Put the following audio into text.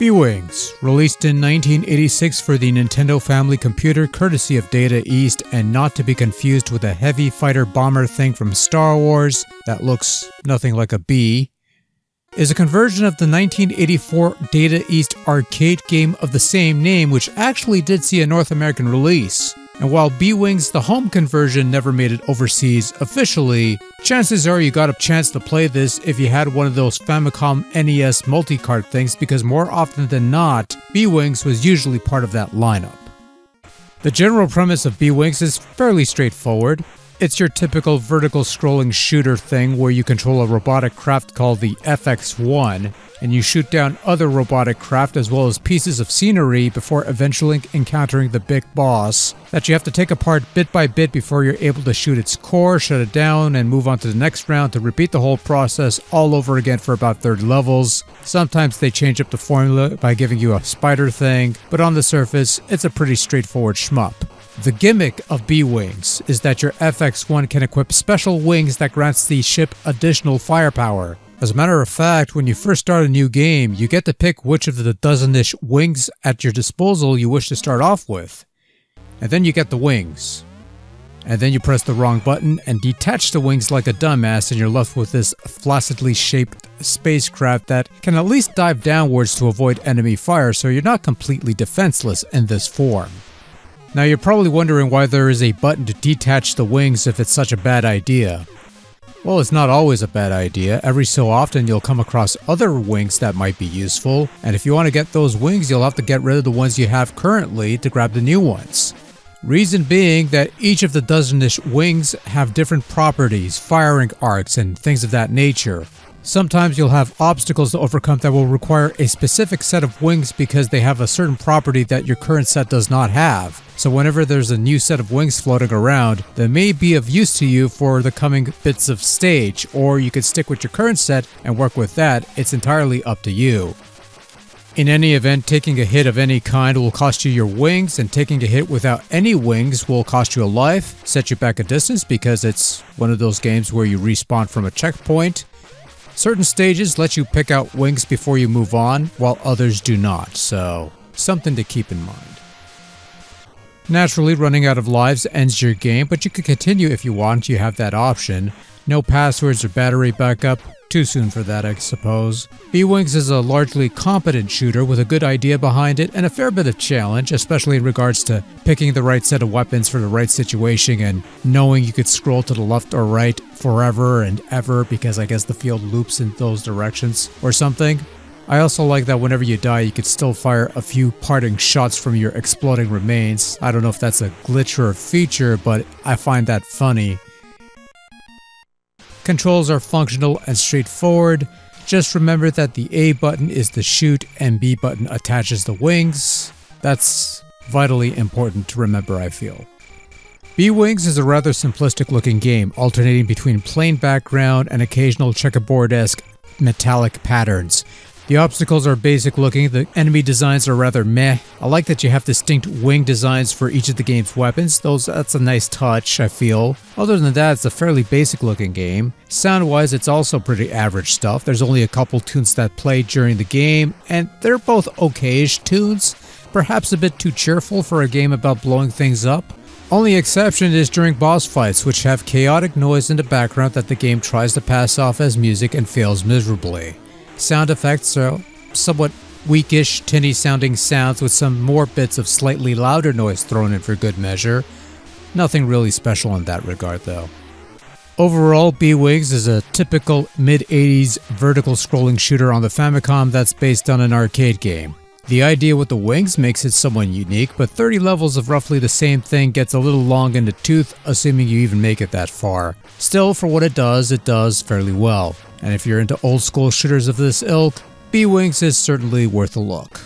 B-Wings, released in 1986 for the Nintendo Family Computer courtesy of Data East and not to be confused with a heavy fighter bomber thing from Star Wars that looks nothing like a bee, is a conversion of the 1984 Data East arcade game of the same name, which actually did see a North American release. And while B-Wings, the home conversion, never made it overseas officially, chances are you got a chance to play this if you had one of those Famicom NES multi-cart things, because more often than not, B-Wings was usually part of that lineup. The general premise of B-Wings is fairly straightforward. It's your typical vertical scrolling shooter thing where you control a robotic craft called the FX-1, and you shoot down other robotic craft as well as pieces of scenery before eventually encountering the big boss that you have to take apart bit by bit before you're able to shoot its core, shut it down, and move on to the next round to repeat the whole process all over again for about 30 levels. Sometimes they change up the formula by giving you a spider thing, but on the surface, it's a pretty straightforward shmup. The gimmick of B-Wings is that your FX-1 can equip special wings that grants the ship additional firepower. As a matter of fact, when you first start a new game, you get to pick which of the dozen-ish wings at your disposal you wish to start off with. And then you get the wings. And then you press the wrong button and detach the wings like a dumbass, and you're left with this flaccidly shaped spacecraft that can at least dive downwards to avoid enemy fire, so you're not completely defenseless in this form. Now you're probably wondering why there is a button to detach the wings if it's such a bad idea. Well, it's not always a bad idea. Every so often you'll come across other wings that might be useful, and if you want to get those wings, you'll have to get rid of the ones you have currently to grab the new ones. Reason being that each of the dozen-ish wings have different properties, firing arcs, and things of that nature. Sometimes you'll have obstacles to overcome that will require a specific set of wings because they have a certain property that your current set does not have. So whenever there's a new set of wings floating around that may be of use to you for the coming bits of stage, or you could stick with your current set and work with that, it's entirely up to you. In any event, taking a hit of any kind will cost you your wings, and taking a hit without any wings will cost you a life, set you back a distance because it's one of those games where you respawn from a checkpoint. Certain stages let you pick out wings before you move on, while others do not, so something to keep in mind. Naturally, running out of lives ends your game, but you can continue if you want, you have that option. No passwords or battery backup, too soon for that I suppose. B-Wings is a largely competent shooter with a good idea behind it and a fair bit of challenge, especially in regards to picking the right set of weapons for the right situation and knowing you could scroll to the left or right forever and ever because I guess the field loops in those directions or something. I also like that whenever you die you could still fire a few parting shots from your exploding remains. I don't know if that's a glitch or a feature, but I find that funny. Controls are functional and straightforward. Just remember that the A button is the shoot and B button attaches the wings. That's vitally important to remember, I feel. B-Wings is a rather simplistic looking game, alternating between plain background and occasional checkerboard-esque metallic patterns. The obstacles are basic looking, the enemy designs are rather meh. I like that you have distinct wing designs for each of the game's weapons, that's a nice touch, I feel. Other than that, it's a fairly basic looking game. Sound-wise, it's also pretty average stuff. There's only a couple tunes that play during the game, and they're both okay-ish tunes. Perhaps a bit too cheerful for a game about blowing things up. Only exception is during boss fights, which have chaotic noise in the background that the game tries to pass off as music and fails miserably. Sound effects are somewhat weakish, tinny sounding sounds with some more bits of slightly louder noise thrown in for good measure. Nothing really special in that regard though. Overall, B-Wings is a typical mid-80s vertical scrolling shooter on the Famicom that's based on an arcade game. The idea with the wings makes it somewhat unique, but 30 levels of roughly the same thing gets a little long in the tooth, assuming you even make it that far. Still, for what it does fairly well. And if you're into old school shooters of this ilk, B-Wings is certainly worth a look.